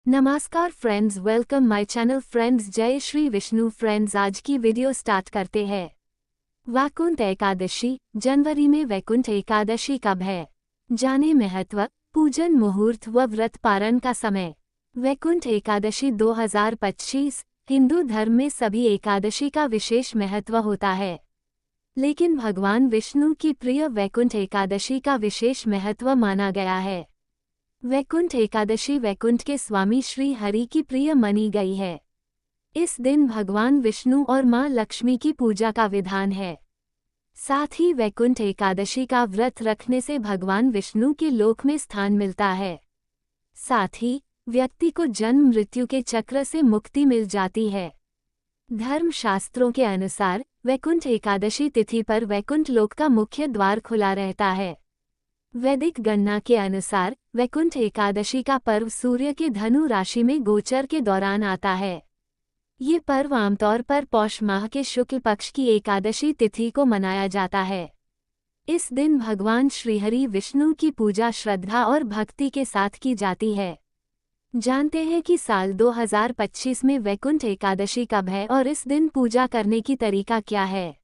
नमस्कार friends, welcome my channel friends. जय Shri Vishnu friends. आज की वीडियो स्टार्ट करते हैं। वैकुंठ एकादशी। जनवरी में वैकुंठ एकादशी कब है? जाने महत्व, पूजन, मुहूर्त व व्रत पारण का समय। वैकुंठ एकादशी 2025। हिंदू धर्म में सभी एकादशी का विशेष महत्व होता है, लेकिन भगवान विष्णु की प्रिय वैकुंठ एकादशी का विशेष महत्व माना गया है। वैकुंठ एकादशी वैकुंठ के स्वामी श्री हरि की प्रिय मानी गई है। इस दिन भगवान विष्णु और मां लक्ष्मी की पूजा का विधान है। साथ ही वैकुंठ एकादशी का व्रत रखने से भगवान विष्णु के लोक में स्थान मिलता है। साथ ही व्यक्ति को जन्म मृत्यु के चक्र से मुक्ति मिल जाती है। धर्म शास्त्रों के अनुसार वैकुंठ एकादशी तिथि पर वैकुंठ लोक का मुख्य द्वार खुला रहता है। वैदिक गणना के अनुसार वैकुंठ एकादशी का पर्व सूर्य के धनु राशि में गोचर के दौरान आता है। ये पर्व आमतौर पर पौष माह के शुक्ल पक्ष की एकादशी तिथि को मनाया जाता है। इस दिन भगवान श्रीहरि विष्णु की पूजा श्रद्धा और भक्ति के साथ की जाती है। जानते हैं कि साल 2025 में वैकुंठ एकादशी कब है और इस दिन पूजा करने की तरीका क्या है।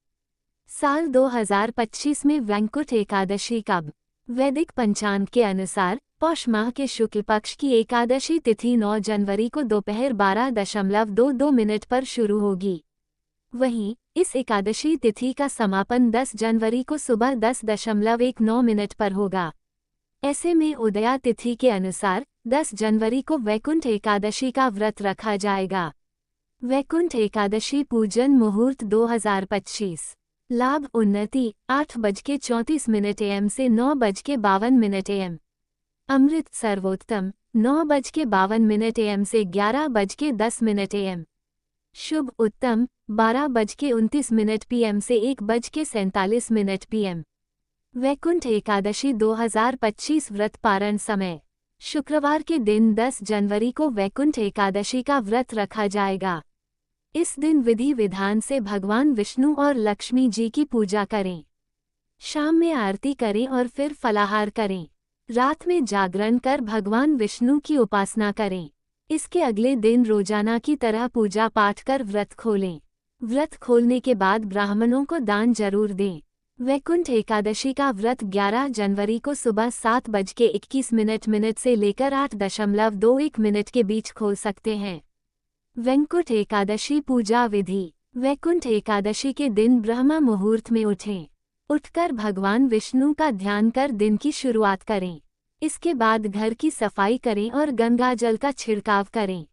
साल 2025 में वैकुंठ एकादशी कब? वैदिक पंचांग के अनुसार पौष माह के शुक्ल पक्ष की एकादशी तिथि 9 जनवरी को दोपहर 12:22 पर शुरू होगी। वहीं इस एकादशी तिथि का समापन 10 जनवरी को सुबह 10:19 पर होगा। ऐसे में उदया तिथि के अनुसार 10 जनवरी को वैकुंठ एकादशी का व्रत रखा जाएगा। वैकुंठ एकादशी पूजन मुहूर्त 2025। लाभ उन्नति 8:34 AM से 9:52 AM। अमृत सर्वोत्तम 9:52 AM से 11:10 AM। शुभ उत्तम 12:29 PM से 1:47 PM। वैकुंठ एकादशी 2025 व्रत पारण समय। शुक्रवार के दिन 10 जनवरी को वैकुंठ एकादशी का व्रत रखा जाएगा। इस दिन विधि विधान से भगवान विष्णु और लक्ष्मी जी की पूजा करें। शाम में आरती करें और फिर फलाहार करें। रात में जागरण कर भगवान विष्णु की उपासना करें। इसके अगले दिन रोजाना की तरह पूजा पाठ कर व्रत खोलें। व्रत खोलने के बाद ब्राह्मणों को दान जरूर दें। वैकुंठ एकादशी का व्रत 11 जनवरी को सुबह 7:21 से लेकर 8:21 के बीच खोल सकते हैं। वैकुंठ एकादशी पूजा विधि। वैकुंठ एकादशी के दिन ब्रह्म मुहूर्त में उठें। उठकर भगवान विष्णु का ध्यान कर दिन की शुरुआत करें। इसके बाद घर की सफाई करें और गंगाजल का छिड़काव करें।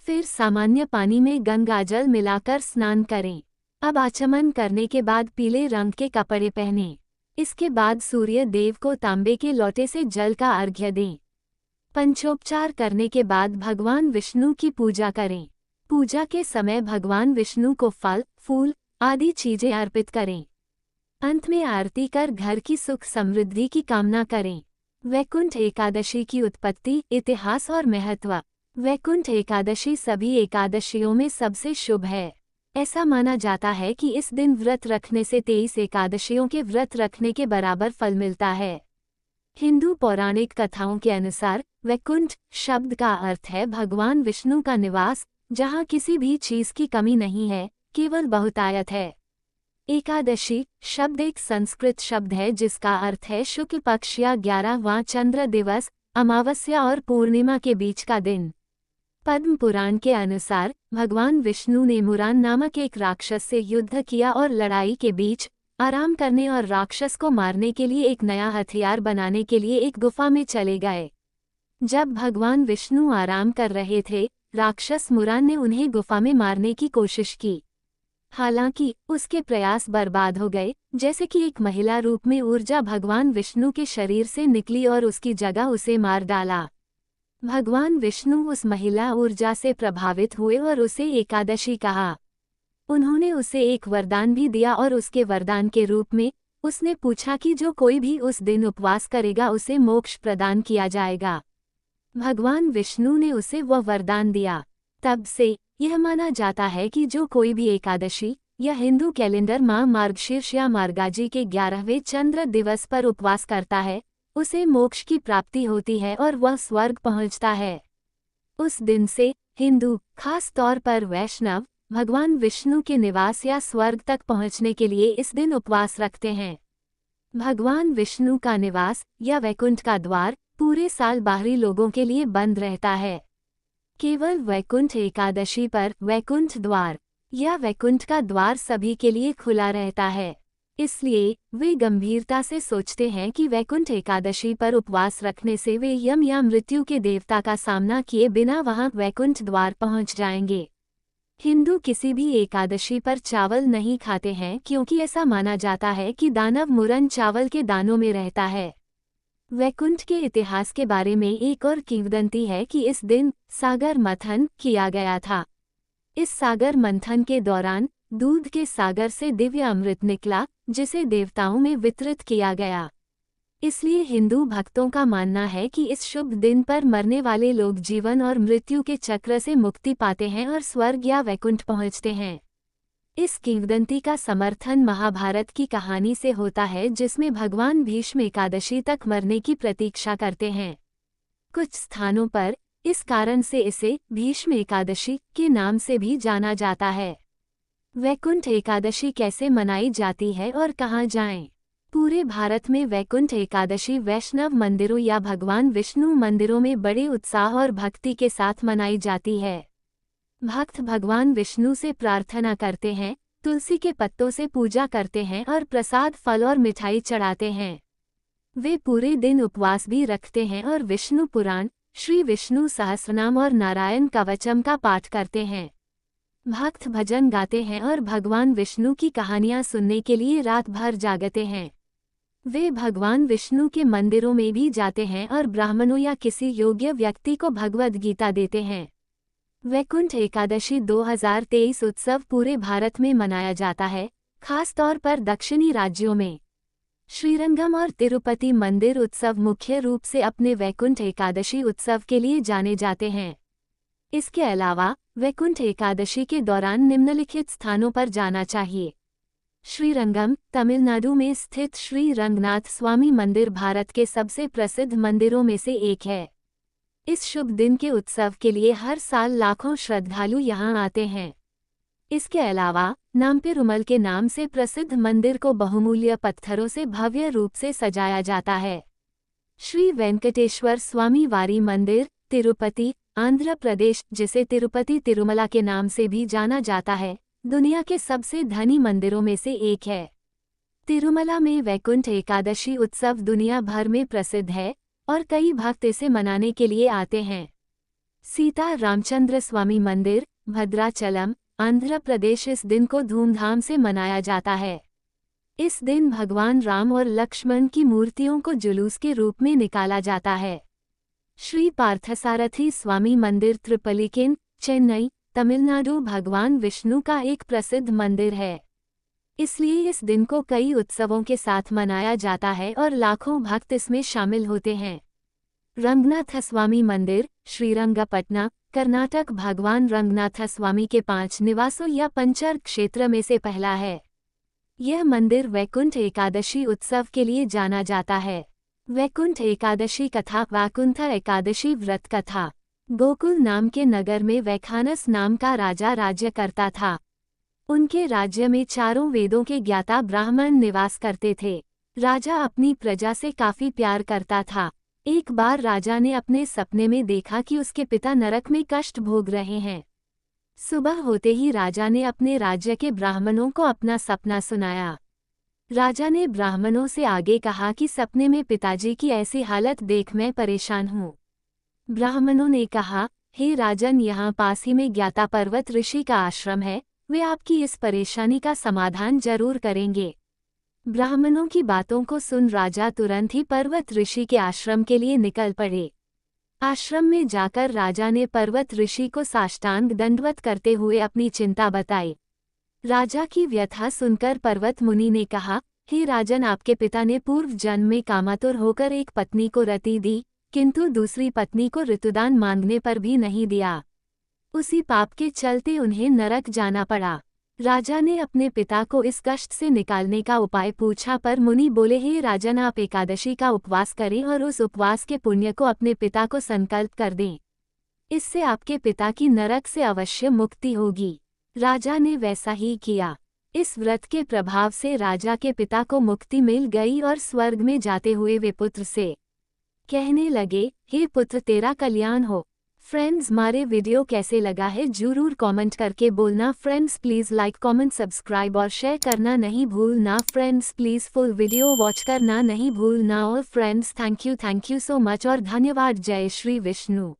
फिर सामान्य पानी में गंगाजल मिलाकर स्नान करें। अब आचमन करने के बाद पीले रंग के कपड़े पहनें। इसके बाद सूर्य देव को तांबे के लोटे से जल का अर्घ्य दें। पंचोपचार करने के बाद भगवान विष्णु की पूजा करें। पूजा के समय भगवान विष्णु को फल, फूल आदि चीजें अर्पित करें। अंत में आरती कर घर की सुख समृद्धि की कामना करें। वैकुंठ एकादशी की उत्पत्ति, इतिहास और महत्व। वैकुंठ एकादशी सभी एकादशियों में सबसे शुभ है। ऐसा माना जाता है कि इस दिन व्रत रखने से 23 एकादशियों के व्रत रखने के बराबर फल मिलता है। हिंदू पौराणिक कथाओं के अनुसार वैकुंठ शब्द का अर्थ है भगवान विष्णु का निवास, जहाँ किसी भी चीज की कमी नहीं है, केवल बहुतायत है। एकादशी शब्द एक संस्कृत शब्द है जिसका अर्थ है शुक्ल पक्ष या 11वां चंद्र दिवस, अमावस्या और पूर्णिमा के बीच का दिन। पद्म पुराण के अनुसार भगवान विष्णु ने मुरान नामक एक राक्षस से युद्ध किया और लड़ाई के बीच आराम करने और राक्षस को मारने के लिए एक नया हथियार बनाने के लिए एक गुफा में चले गए। जब भगवान विष्णु आराम कर रहे थे, राक्षस मुरान ने उन्हें गुफा में मारने की कोशिश की। हालांकि उसके प्रयास बर्बाद हो गए, जैसे कि एक महिला रूप में ऊर्जा भगवान विष्णु के शरीर से निकली और उसकी जगह उसे मार डाला। भगवान विष्णु उस महिला ऊर्जा से प्रभावित हुए और उसे एकादशी कहा। उन्होंने उसे एक वरदान भी दिया और उसके वरदान के रूप में उसने पूछा कि जो कोई भी उस दिन उपवास करेगा उसे मोक्ष प्रदान किया जाएगा। भगवान विष्णु ने उसे वह वरदान दिया। तब से यह माना जाता है कि जो कोई भी एकादशी या हिंदू कैलेंडर माह मार्गशीर्ष या मार्गाजी के 11वें चंद्र दिवस पर उपवास करता है, उसे मोक्ष की प्राप्ति होती है और वह स्वर्ग पहुंचता है। उस दिन से हिंदू, खास तौर पर वैष्णव, भगवान विष्णु के निवास या स्वर्ग तक पहुंचने के लिए इस दिन उपवास रखते हैं। भगवान विष्णु का निवास या वैकुंठ का द्वार पूरे साल बाहरी लोगों के लिए बंद रहता है। केवल वैकुंठ एकादशी पर वैकुंठ द्वार या वैकुंठ का द्वार सभी के लिए खुला रहता है। इसलिए वे गंभीरता से सोचते हैं कि वैकुंठ एकादशी पर उपवास रखने से वे यम या मृत्यु के देवता का सामना किए बिना वहां वैकुंठ द्वार पहुंच जाएंगे। हिंदू किसी भी एकादशी पर चावल नहीं खाते हैं क्योंकि ऐसा माना जाता है कि दानव मुरन चावल के दानों में रहता है। वैकुंठ के इतिहास के बारे में एक और किंवदंती है कि इस दिन सागर मंथन किया गया था। इस सागर मंथन के दौरान दूध के सागर से दिव्य अमृत निकला, जिसे देवताओं में वितरित किया गया। इसलिए हिंदू भक्तों का मानना है कि इस शुभ दिन पर मरने वाले लोग जीवन और मृत्यु के चक्र से मुक्ति पाते हैं और स्वर्ग या वैकुंठ पहुंचते हैं। इस किंवदंती का समर्थन महाभारत की कहानी से होता है, जिसमें भगवान भीष्म एकादशी तक मरने की प्रतीक्षा करते हैं। कुछ स्थानों पर इस कारण से इसे भीष्म एकादशी के नाम से भी जाना जाता है। वैकुंठ एकादशी कैसे मनाई जाती है और कहाँ जाएं? पूरे भारत में वैकुंठ एकादशी वैष्णव मंदिरों या भगवान विष्णु मंदिरों में बड़े उत्साह और भक्ति के साथ मनाई जाती है। भक्त भगवान विष्णु से प्रार्थना करते हैं, तुलसी के पत्तों से पूजा करते हैं और प्रसाद, फल और मिठाई चढ़ाते हैं। वे पूरे दिन उपवास भी रखते हैं और विष्णु पुराण, श्री विष्णु सहस्रनाम और नारायण कवचम का पाठ करते हैं। भक्त भजन गाते हैं और भगवान विष्णु की कहानियां सुनने के लिए रात भर जागते हैं। वे भगवान विष्णु के मंदिरों में भी जाते हैं और ब्राह्मणों या किसी योग्य व्यक्ति को भगवद गीता देते हैं। वैकुंठ एकादशी 2023 उत्सव पूरे भारत में मनाया जाता है, खास तौर पर दक्षिणी राज्यों में। श्रीरंगम और तिरुपति मंदिर उत्सव मुख्य रूप से अपने वैकुंठ एकादशी उत्सव के लिए जाने जाते हैं। इसके अलावा वैकुंठ एकादशी के दौरान निम्नलिखित स्थानों पर जाना चाहिए। श्रीरंगम, तमिलनाडु में स्थित श्री रंगनाथ स्वामी मंदिर भारत के सबसे प्रसिद्ध मंदिरों में से एक है। इस शुभ दिन के उत्सव के लिए हर साल लाखों श्रद्धालु यहां आते हैं। इसके अलावा नाम्पेरुमल के नाम से प्रसिद्ध मंदिर को बहुमूल्य पत्थरों से भव्य रूप से सजाया जाता है। श्री वेंकटेश्वर स्वामी वारी मंदिर, तिरुपति, आंध्र प्रदेश, जिसे तिरुपति तिरुमला के नाम से भी जाना जाता है, दुनिया के सबसे धनी मंदिरों में से एक है। तिरुमला में वैकुंठ एकादशी उत्सव दुनिया भर में प्रसिद्ध है और कई भक्त इसे मनाने के लिए आते हैं। सीता रामचंद्र स्वामी मंदिर, भद्राचलम, आंध्र प्रदेश, इस दिन को धूमधाम से मनाया जाता है। इस दिन भगवान राम और लक्ष्मण की मूर्तियों को जुलूस के रूप में निकाला जाता है। श्री पार्थसारथी स्वामी मंदिर, त्रिपलिकेन, चेन्नई, तमिलनाडु, भगवान विष्णु का एक प्रसिद्ध मंदिर है। इसलिए इस दिन को कई उत्सवों के साथ मनाया जाता है और लाखों भक्त इसमें शामिल होते हैं। रंगनाथ स्वामी मंदिर, श्रीरंगपटना, कर्नाटक, भगवान रंगनाथ स्वामी के 5 निवासों या पंचर क्षेत्र में से पहला है। यह मंदिर वैकुंठ एकादशी उत्सव के लिए जाना जाता है। वैकुंठ एकादशी कथा। वैकुंठ एकादशी व्रत कथा। गोकुल नाम के नगर में वैखानस नाम का राजा राज्य करता था। उनके राज्य में चारों वेदों के ज्ञाता ब्राह्मण निवास करते थे। राजा अपनी प्रजा से काफी प्यार करता था। एक बार राजा ने अपने सपने में देखा कि उसके पिता नरक में कष्ट भोग रहे हैं। सुबह होते ही राजा ने अपने राज्य के ब्राह्मणों को अपना सपना सुनाया। राजा ने ब्राह्मणों से आगे कहा कि सपने में पिताजी की ऐसी हालत देख मैं परेशान हूँ। ब्राह्मणों ने कहा, हे राजन, यहाँ पास ही में ज्ञाता पर्वत ऋषि का आश्रम है, वे आपकी इस परेशानी का समाधान जरूर करेंगे। ब्राह्मणों की बातों को सुन राजा तुरंत ही पर्वत ऋषि के आश्रम के लिए निकल पड़े। आश्रम में जाकर राजा ने पर्वत ऋषि को साष्टांग दंडवत करते हुए अपनी चिंता बताई। राजा की व्यथा सुनकर पर्वत मुनि ने कहा, हे राजन, आपके पिता ने पूर्व जन्म में कामातुर होकर एक पत्नी को रति दी, किंतु दूसरी पत्नी को ऋतुदान मांगने पर भी नहीं दिया। उसी पाप के चलते उन्हें नरक जाना पड़ा। राजा ने अपने पिता को इस कष्ट से निकालने का उपाय पूछा, पर मुनि बोले, हे राजन, आप एकादशी का उपवास करें और उस उपवास के पुण्य को अपने पिता को संकल्प कर दें। इससे आपके पिता की नरक से अवश्य मुक्ति होगी। राजा ने वैसा ही किया। इस व्रत के प्रभाव से राजा के पिता को मुक्ति मिल गई और स्वर्ग में जाते हुए वे पुत्र से कहने लगे, हे पुत्र तेरा कल्याण हो। फ्रेंड्स, हमारे वीडियो कैसे लगा है जरूर कमेंट करके बोलना। Friends please like comment subscribe और शेयर करना नहीं भूलना। Friends please full video watch करना नहीं भूलना। और friends thank you so much और धन्यवाद। जय श्री विष्णु।